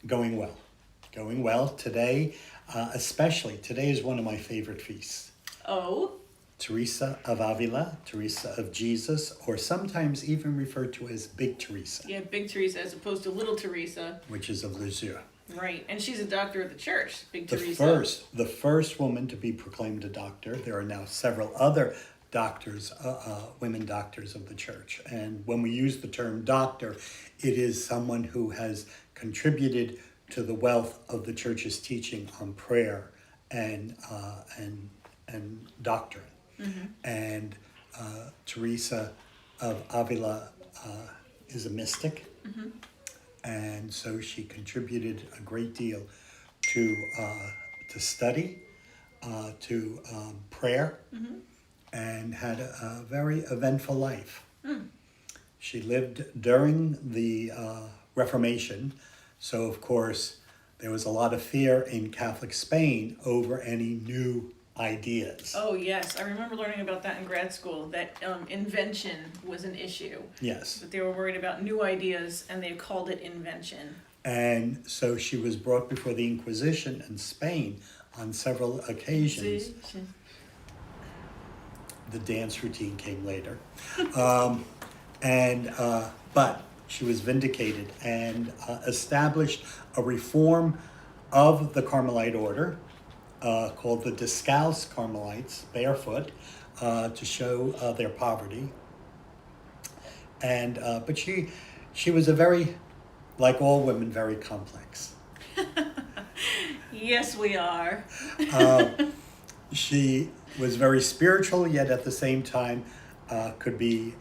Going well. Going well. Today, especially, today is one of my favorite feasts. Oh, Teresa of Avila, Teresa of Jesus, or sometimes even referred to as Big Teresa, yeah, Big Teresa as opposed to Little Teresa. which is of Lisieux. Right. And she's a doctor of the church, Big The Teresa. first woman to be proclaimed a doctor. There are now several other doctors, women doctors of the church. And when we use the term doctor, it is someone who has contributed to the wealth of the church's teaching on prayer and doctrine. Mm-hmm. And Teresa of Avila is a mystic, Mm-hmm. and so she contributed a great deal to study, to prayer, Mm-hmm. and had a very eventful life. Mm. She lived during the Reformation, so of course there was a lot of fear in Catholic Spain over any new ideas. Oh, yes. I remember learning about that in grad school, that invention was an issue. Yes. That they were worried about new ideas and they called it invention. And so she was brought before the Inquisition in Spain on several occasions. The dance routine came later. But she was vindicated and established a reform of the Carmelite order called the Discalced Carmelites, barefoot, to show their poverty. And but she was a very, like all women, very complex. Yes, we are. She was very spiritual, yet at the same time could be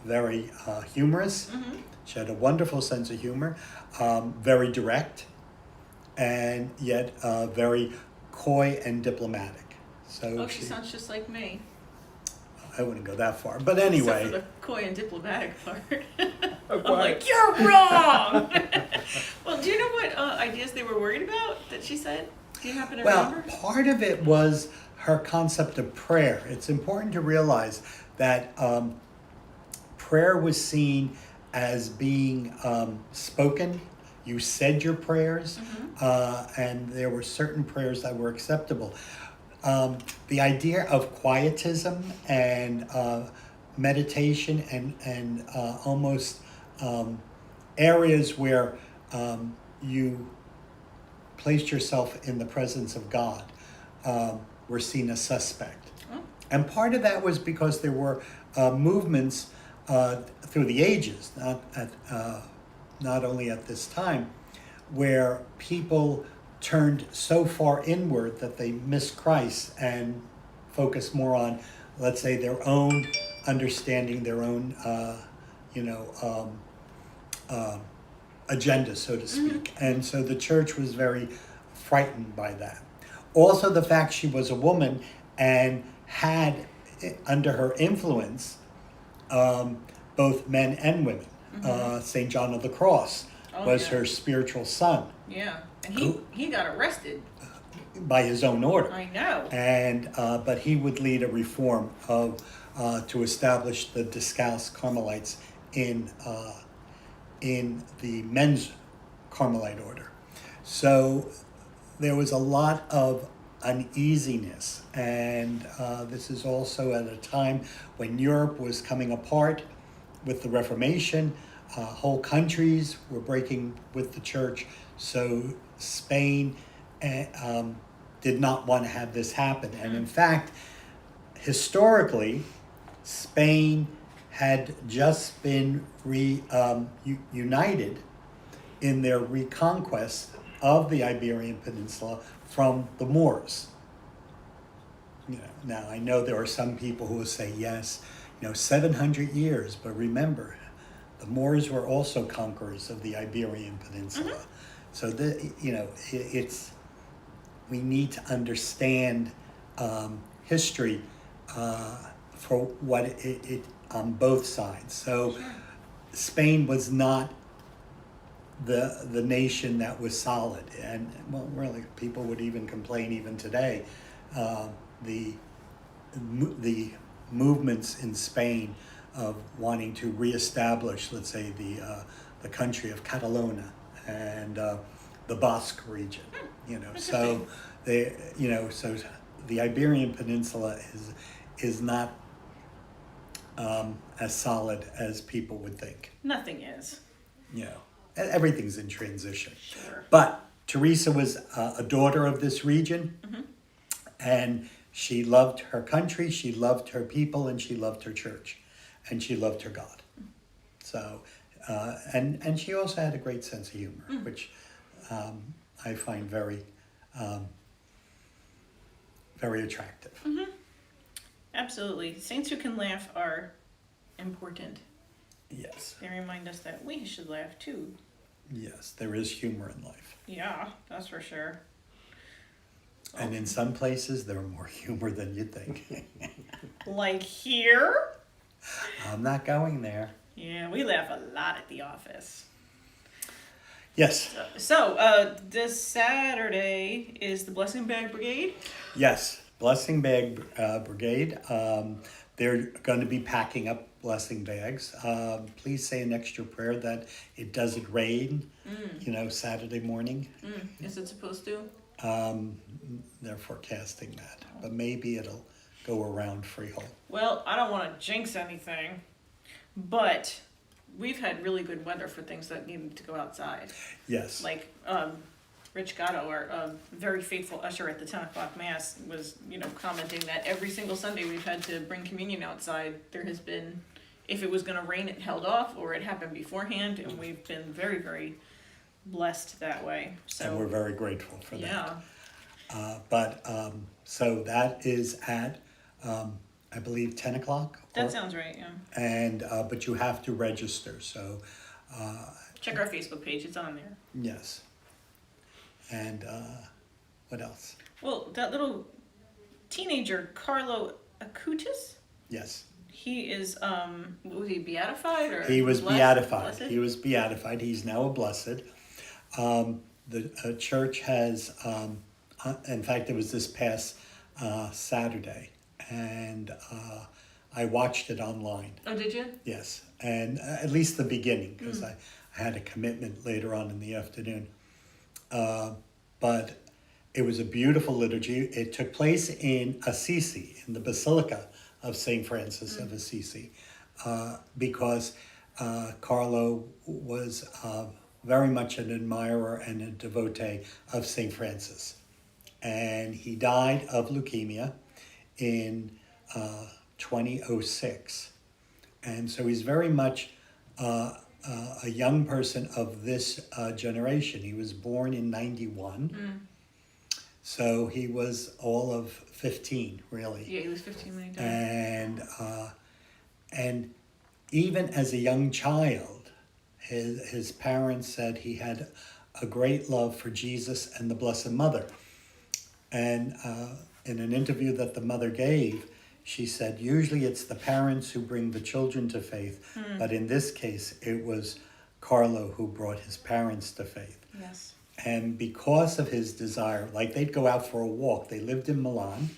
very humorous. Mm-hmm. She had a wonderful sense of humor, very direct, and yet very coy and diplomatic. So Oh, she sounds just like me. I wouldn't go that far, but Except anyway. for the coy and diplomatic part. I'm Why? like, you're wrong! Well, do you know what ideas they were worried about that she said? Do you happen to Well, remember? part of it was her concept of prayer. It's important to realize that prayer was seen as being spoken. You said your prayers, and there were certain prayers that were acceptable. The idea of quietism and meditation and almost areas where you placed yourself in the presence of God were seen as suspect. Oh. And part of that was because there were movements through the ages, not only at this time, where people turned so far inward that they missed Christ and focused more on, let's say, their own understanding, their own, agenda, so to speak. Mm-hmm. And so the church was very frightened by that. Also, the fact she was a woman and had under her influence both men and women. Mm-hmm. St. John of the Cross was her spiritual son. Yeah, and he got arrested. By his own order. I know. And but he would lead a reform of to establish the Discalced Carmelites in the men's Carmelite order. So there was a lot of uneasiness, and this is also at a time when Europe was coming apart with the Reformation. Whole countries were breaking with the church, so Spain did not want to have this happen. And in fact, historically, Spain had just been united in their reconquest of the Iberian Peninsula from the Moors. Now I know there are some people who will say, yes, 700 years, but remember, the Moors were also conquerors of the Iberian Peninsula. Mm-hmm. So we need to understand history for what it on both sides. So Spain was not the nation that was solid, and well, really, people would even complain even today. The movements in Spain of wanting to reestablish, let's say, the country of Catalonia, and the Basque region. So Interesting. so the Iberian Peninsula is not as solid as people would think. Nothing is. Everything's in transition. Sure. But Teresa was a daughter of this region, and she loved her country, she loved her people, and she loved her church, and she loved her God. So, and she also had a great sense of humor, which I find very attractive. Absolutely. Saints who can laugh are important. Yes, They remind us that we should laugh too. yes, there is humor in life. Yeah, that's for sure. And in some places, there's more humor than you think. Like here? I'm not going there. Yeah, we laugh a lot at the office. Yes, So, this Saturday is the Blessing Bag Brigade. yes, Blessing Bag Brigade. They're going to be packing up blessing bags. Please say an extra prayer that it doesn't rain, Saturday morning. Is it supposed to? They're forecasting that, but maybe it'll go around Freehold. Well, I don't want to jinx anything, but we've had really good weather for things that needed to go outside. Yes. Like Rich Gatto, our very faithful usher at the 10 o'clock mass, was commenting that every single Sunday we've had to bring communion outside. There has been, if it was going to rain, it held off, or it happened beforehand, and we've been very, very blessed that way. So And we're very grateful for yeah. that. So that is at, I believe, 10 o'clock. That sounds right, yeah. And but you have to register. So Check our Facebook page, it's on there. yes. And what else? Well, that little teenager, Carlo Acutis, Yes. he is, was he beatified? Or He was blessed? beatified. Blessed? He was beatified. He's now a blessed. The church has, in fact, it was this past Saturday, and I watched it online. Oh, did you? Yes, and at least the beginning, because I had a commitment later on in the afternoon. But it was a beautiful liturgy. It took place in Assisi, in the Basilica of St. Francis of Assisi, because Carlo was very much an admirer and a devotee of St. Francis. And he died of leukemia in 2006. And so he's very much a young person of this generation. He was born in 91. So he was all of 15, really. Yeah, he was 15 when he died. And even as a young child, his parents said he had a great love for Jesus and the Blessed Mother. And in an interview that the mother gave, she said, usually it's the parents who bring the children to faith, but in this case, it was Carlo who brought his parents to faith. Yes. And because of his desire, like they'd go out for a walk. They lived in Milan.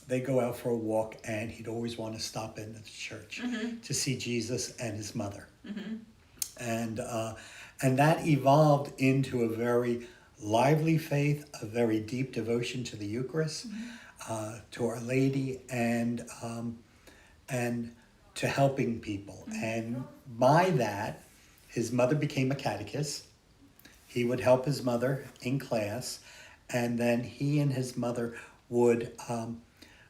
They'd go out for a walk, and he'd always want to stop in at the church to see Jesus and his mother. And that evolved into a very lively faith, a very deep devotion to the Eucharist, to Our Lady, and to helping people. And by that, his mother became a catechist. He would help his mother in class, and then he and his mother would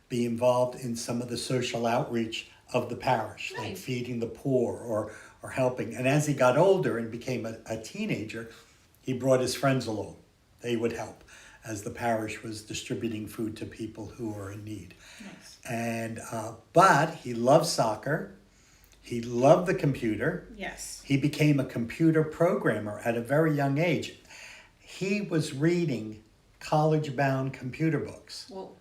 be involved in some of the social outreach of the parish, like Nice. feeding the poor or helping. And as he got older and became a teenager, he brought his friends along. They would help as the parish was distributing food to people who were in need. Nice. And but he loved soccer. He loved the computer. Yes. He became a computer programmer at a very young age. He was reading college-bound computer books Well,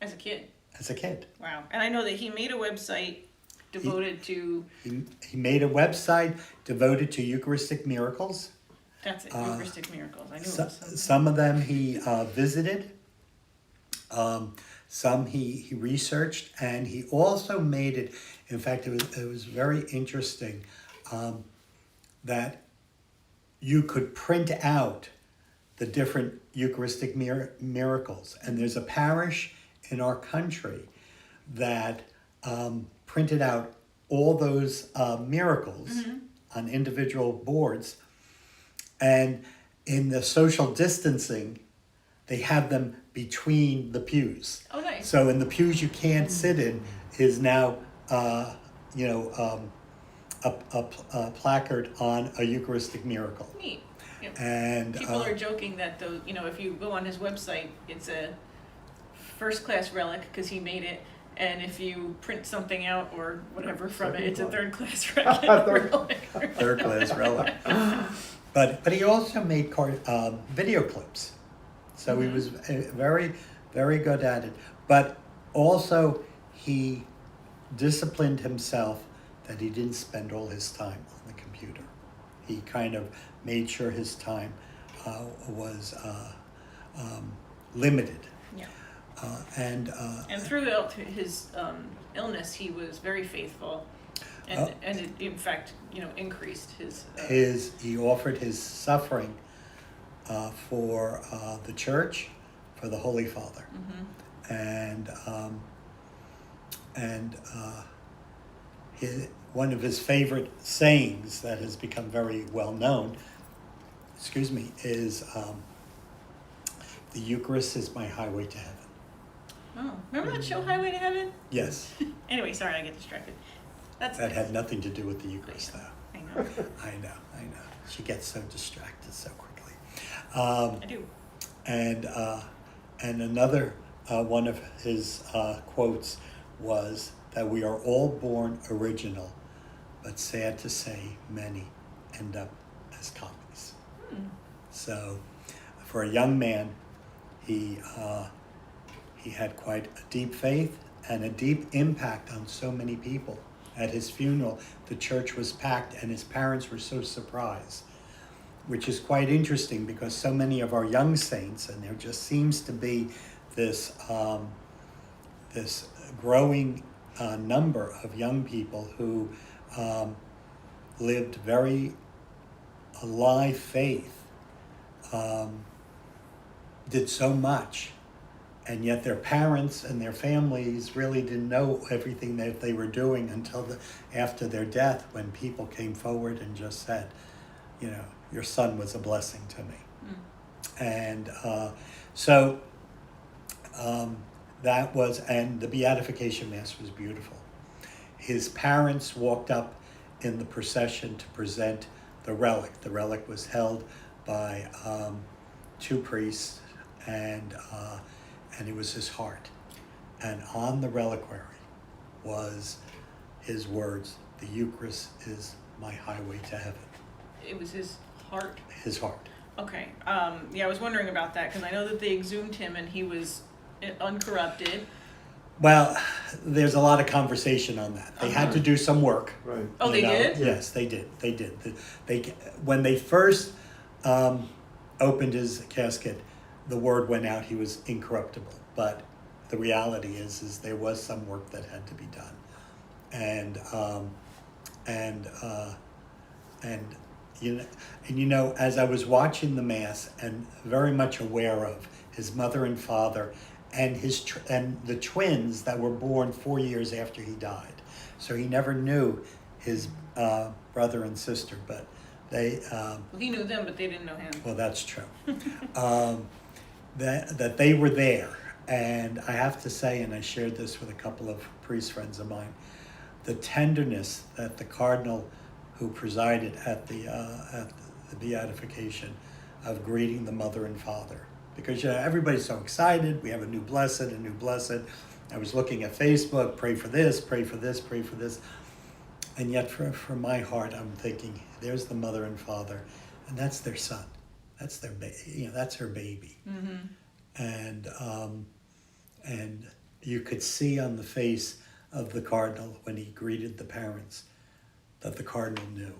as a kid. as a kid. Wow. And I know that he made a website devoted to, He made a website devoted to Eucharistic miracles. that's it, Eucharistic miracles. I knew it was something. Some of them he visited. Some he researched, and he also made it. In fact, it was very interesting that you could print out the different Eucharistic miracles. And there's a parish in our country that printed out all those miracles on individual boards. And in the social distancing, they have them between the pews. Oh, nice. So in the pews you can't sit in is now, a placard on a Eucharistic miracle. Neat. Yep. And People are joking that if you go on his website, it's a first-class relic because he made it, and if you print something out or whatever from it, it's a third-class relic. Third-class relic. But he also made video clips, so he was very, very good at it. But also he disciplined himself that he didn't spend all his time on the computer. He kind of made sure his time was limited. Yeah. And throughout his illness, he was very faithful, and it, in fact, increased his. He offered his suffering for the church, for the Holy Father, and one of his favorite sayings that has become very well known, is the Eucharist is my highway to heaven. Oh, remember that show, Highway to Heaven? Yes. Anyway, sorry, I get distracted. That had nothing to do with the Eucharist, though. I know. I know. She gets so distracted so quickly. I do. And another one of his quotes was that we are all born original, but sad to say, many end up as copies. So, for a young man, he had quite a deep faith and a deep impact on so many people. At his funeral, the church was packed, and his parents were so surprised, which is quite interesting because so many of our young saints, and there just seems to be this this growing number of young people who lived very alive faith, did so much, and yet their parents and their families really didn't know everything that they were doing until after their death, when people came forward and just said, your son was a blessing to me. And that was, and the Beatification Mass was beautiful. His parents walked up in the procession to present the relic. The relic was held by two priests, and it was his heart. And on the reliquary was his words, the Eucharist is my highway to heaven. It was his heart? His heart. Okay. I was wondering about that because I know that they exhumed him and he was uncorrupted. Well, there's a lot of conversation on that. They had to do some work. Right. Oh, they did? Yes, they did. When they first opened his casket, the word went out he was incorruptible. But the reality is there was some work that had to be done, and as I was watching the Mass and very much aware of his mother and father and and the twins that were born 4 years after he died, so he never knew his brother and sister, but they. He knew them, but they didn't know him. Well, that's true. That they were there, and I have to say, and I shared this with a couple of priest friends of mine, the tenderness that the cardinal who presided at the beatification of greeting the mother and father, because everybody's so excited. We have a new blessed. I was looking at Facebook, pray for this, pray for this, pray for this, and yet for my heart, I'm thinking, there's the mother and father, and that's their son. That's their that's her baby. And you could see on the face of the cardinal when he greeted the parents that the cardinal knew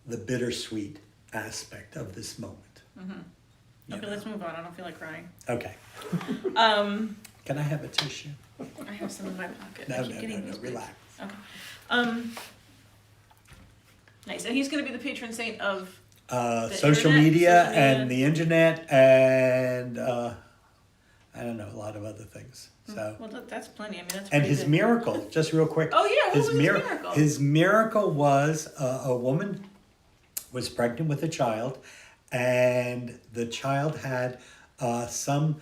the bittersweet aspect of this moment. Okay, let's move on. I don't feel like crying. Okay. Can I have a tissue? I have some in my pocket. No, I keep getting these relax. Okay. Nice. And he's going to be the patron saint of Social internet, media social and media. the internet and I don't know, a lot of other things. So, Well, that's plenty. I mean, that's and pretty his good. miracle, just real quick. Oh yeah, what was his miracle? His miracle was a woman was pregnant with a child, and the child had some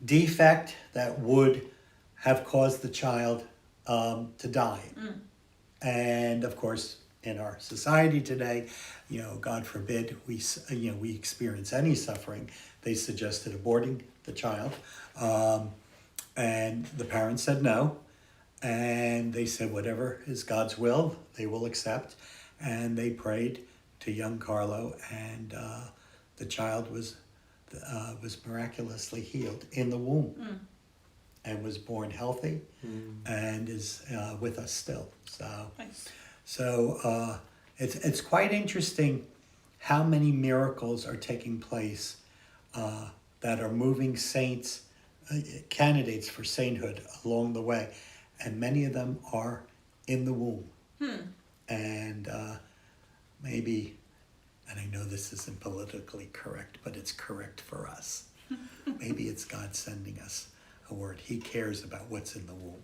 defect that would have caused the child to die. And of course, in our society today, God forbid we experience any suffering. They suggested aborting the child, and the parents said no. And they said whatever is God's will, they will accept. And they prayed to young Carlo, and the child was miraculously healed in the womb, and was born healthy, and is with us still. So. Nice. So it's quite interesting how many miracles are taking place that are moving saints, candidates for sainthood along the way, and many of them are in the womb. And maybe, and I know this isn't politically correct, but it's correct for us. Maybe it's God sending us a word. He cares about what's in the womb.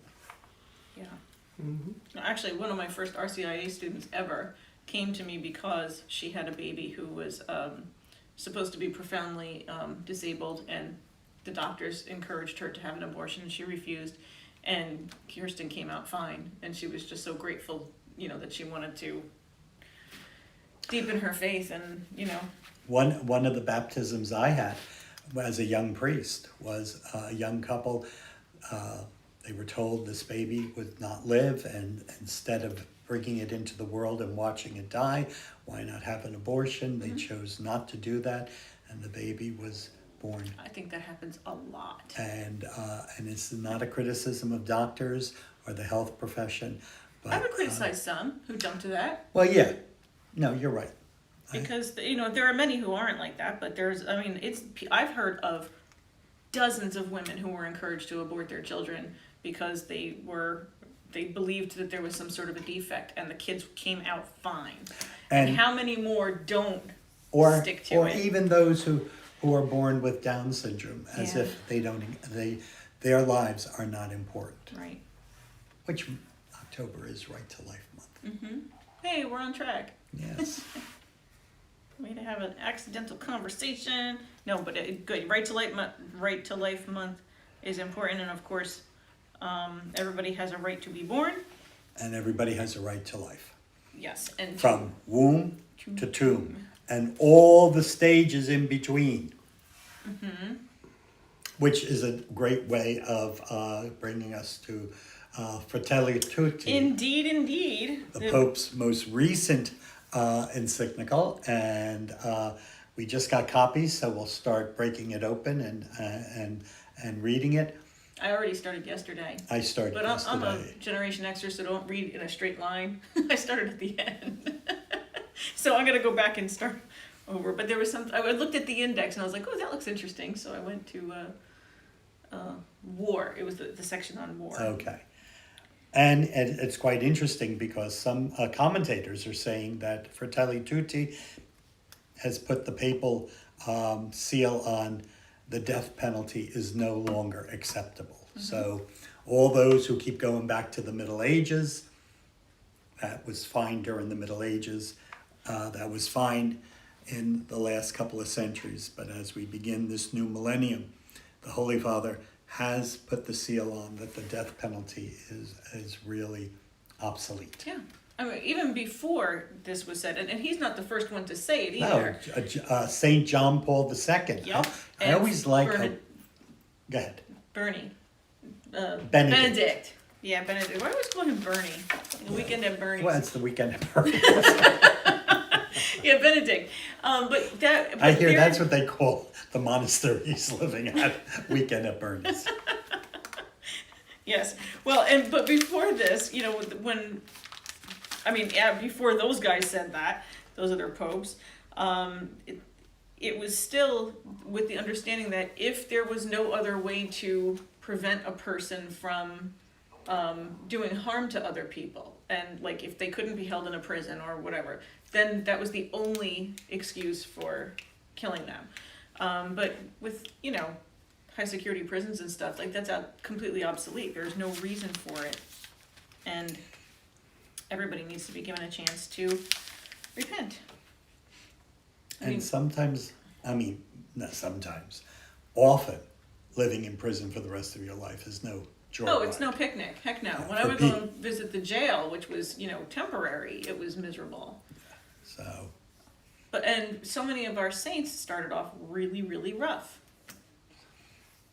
Yeah. Actually, one of my first RCIA students ever came to me because she had a baby who was supposed to be profoundly disabled, and the doctors encouraged her to have an abortion, and she refused. And Kirsten came out fine, and she was just so grateful, that she wanted to deepen her faith, and One of the baptisms I had as a young priest was a young couple. They were told this baby would not live, and instead of bringing it into the world and watching it die, why not have an abortion? They chose not to do that, and the baby was born. I think that happens a lot. And it's not a criticism of doctors or the health profession. But, I would criticize some who jump to that. Well, yeah. No, you're right. Because, there are many who aren't like that, but I've heard of dozens of women who were encouraged to abort their children because they believed that there was some sort of a defect, and the kids came out fine. And how many more don't stick to it? Or even those who are born with Down syndrome, as if their lives are not important. Right. Which October is Right to Life Month. Hey, we're on track. Yes. Way to have an accidental conversation. No, but good. Right to Life Month is important, and of course, everybody has a right to be born. And everybody has a right to life. Yes, and from womb to tomb, and all the stages in between. Which is a great way of bringing us to Fratelli Tutti. Indeed. The Pope's most recent encyclical, and we just got copies, so we'll start breaking it open and reading it. I already started yesterday. I started yesterday. I'm a Generation Xer, so don't read in a straight line. I started at the end. So I'm going to go back and start over. But there was I looked at the index and I was like, oh, that looks interesting. So I went to war. It was the section on war. Okay. And it's quite interesting because some commentators are saying that Fratelli Tutti has put the papal seal on the death penalty is no longer acceptable. So all those who keep going back to the Middle Ages, that was fine during the Middle Ages, that was fine in the last couple of centuries. But as we begin this new millennium, the Holy Father has put the seal on that the death penalty is really obsolete. Yeah. I mean, even before this was said, and he's not the first one to say it either. No, St. John Paul II. Yep. I always like... Go ahead. Benedict. Yeah, Benedict. Why do I always call him Bernie? The weekend at Bernie's. Well, it's the weekend at Bernie's. Yeah, Benedict. But I hear that's what they call the monastery he's living at, weekend at Bernie's. Yes. Well, but before this, before those guys said that, those other popes, it was still with the understanding that if there was no other way to prevent a person from doing harm to other people, and like if they couldn't be held in a prison or whatever, then that was the only excuse for killing them. But with, high security prisons and stuff, like that's completely obsolete. There's no reason for it. And everybody needs to be given a chance to repent. And sometimes, not sometimes, often living in prison for the rest of your life is no joyride. Oh, it's no picnic. Heck no. When I would go and visit the jail, which was, temporary, it was miserable. So. And so many of our saints started off really, really rough.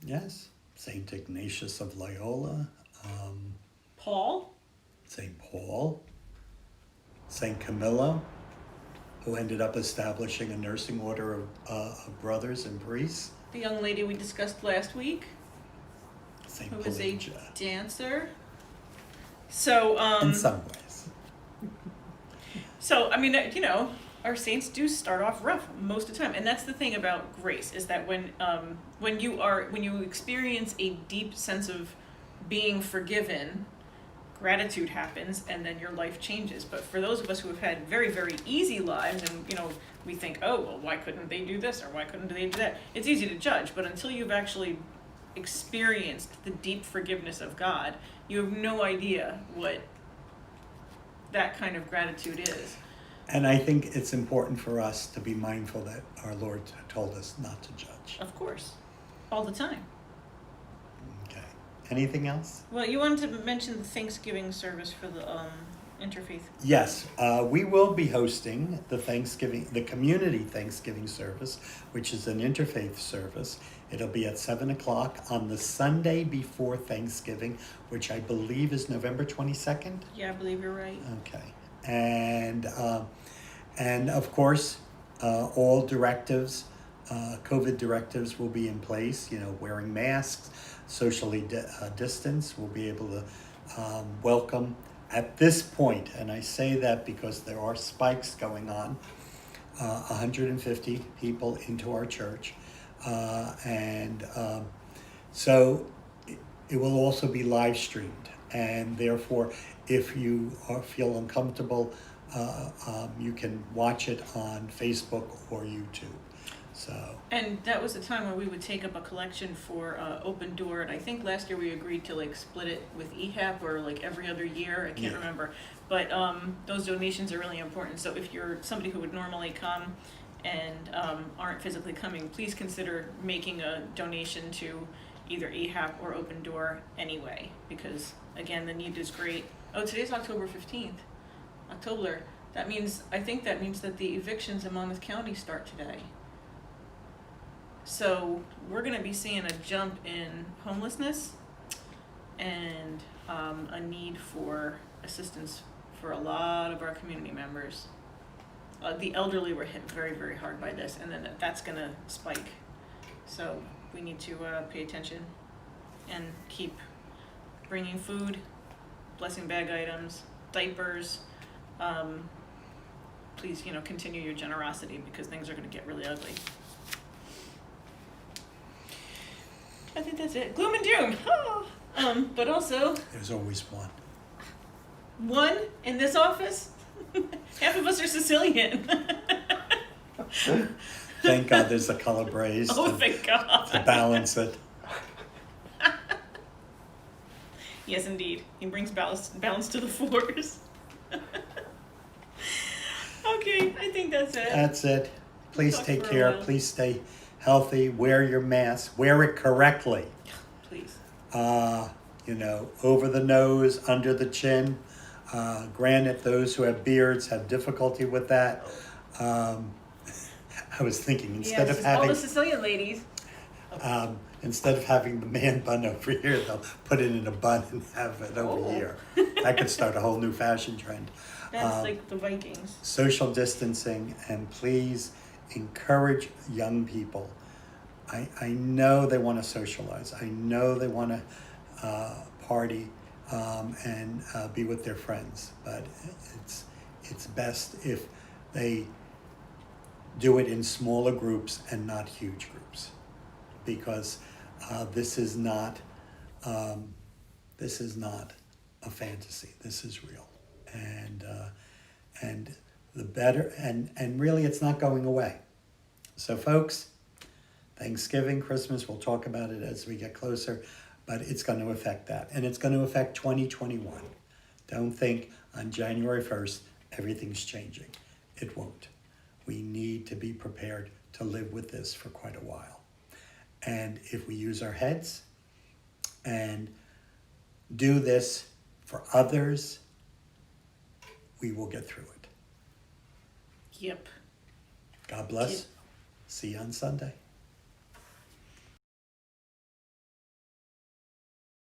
Yes. Saint Ignatius of Loyola. Paul. Saint Paul. Saint Camillo, who ended up establishing a nursing order of brothers and priests. The young lady we discussed last week. Saint Who was a Pelagia. dancer. So, In some ways. So, our saints do start off rough most of the time, and that's the thing about grace, is that when you experience a deep sense of being forgiven, gratitude happens, and then your life changes. But for those of us who have had very, very easy lives, and we think, oh well, why couldn't they do this or why couldn't they do that? It's easy to judge, but until you've actually experienced the deep forgiveness of God, you have no idea what that kind of gratitude is. And I think it's important for us to be mindful that our Lord told us not to judge. Of course. All the time. Okay. Anything else? Well, you wanted to mention the Thanksgiving service for the interfaith. Yes, we will be hosting the community Thanksgiving service, which is an interfaith service. It'll be at 7:00 on the Sunday before Thanksgiving, which I believe is November 22nd. Yeah, I believe you're right. Okay. And of course, all directives, COVID directives will be in place, wearing masks, socially distance. We'll be able to welcome at this point, and I say that because there are spikes going on, 150 people into our church. So it will also be live streamed. And therefore, if you feel uncomfortable, you can watch it on Facebook or YouTube. And that was the time where we would take up a collection for Open Door, and I think last year we agreed to split it with EHAP or every other year. I can't remember, but those donations are really important. So if you're somebody who would normally come and aren't physically coming, please consider making a donation to either EHAP or Open Door anyway, because again, the need is great. Oh, today's October 15th. October. I think that means that the evictions in Monmouth County start today. So we're going to be seeing a jump in homelessness and a need for assistance for a lot of our community members. The elderly were hit very, very hard by this, and then that's going to spike. So we need to pay attention and keep bringing food, blessing bag items, diapers. Please, continue your generosity because things are going to get really ugly. I think that's it. Gloom and doom. Oh. But also, there's always one. One in this office? Half of us are Sicilian. Thank God there's a Calabrese thank God. to balance it. Yes, indeed. He brings balance to the force. Okay, I think that's it. That's it. Please Talk take for a care. while. Please stay healthy. Wear your mask. Wear it correctly. Please. Over the nose, under the chin. Granted, those who have beards have difficulty with that. I was thinking instead of all having the Sicilian ladies. instead of having the man bun over here, they'll put it in a bun and have it over here. That could start a whole new fashion trend. That's like the Vikings. Social distancing, and please encourage young people. I know they want to socialize. I know they want to party and be with their friends, but it's best if they do it in smaller groups and not huge groups, because this is not a fantasy. This is real, and the better, and really it's not going away. So folks, Thanksgiving, Christmas, we'll talk about it as we get closer, but it's going to affect that. And it's going to affect 2021. Don't think on January 1st, everything's changing. It won't. We need to be prepared to live with this for quite a while. And if we use our heads and do this for others, we will get through it. Yep. God bless. Yep. See you on Sunday.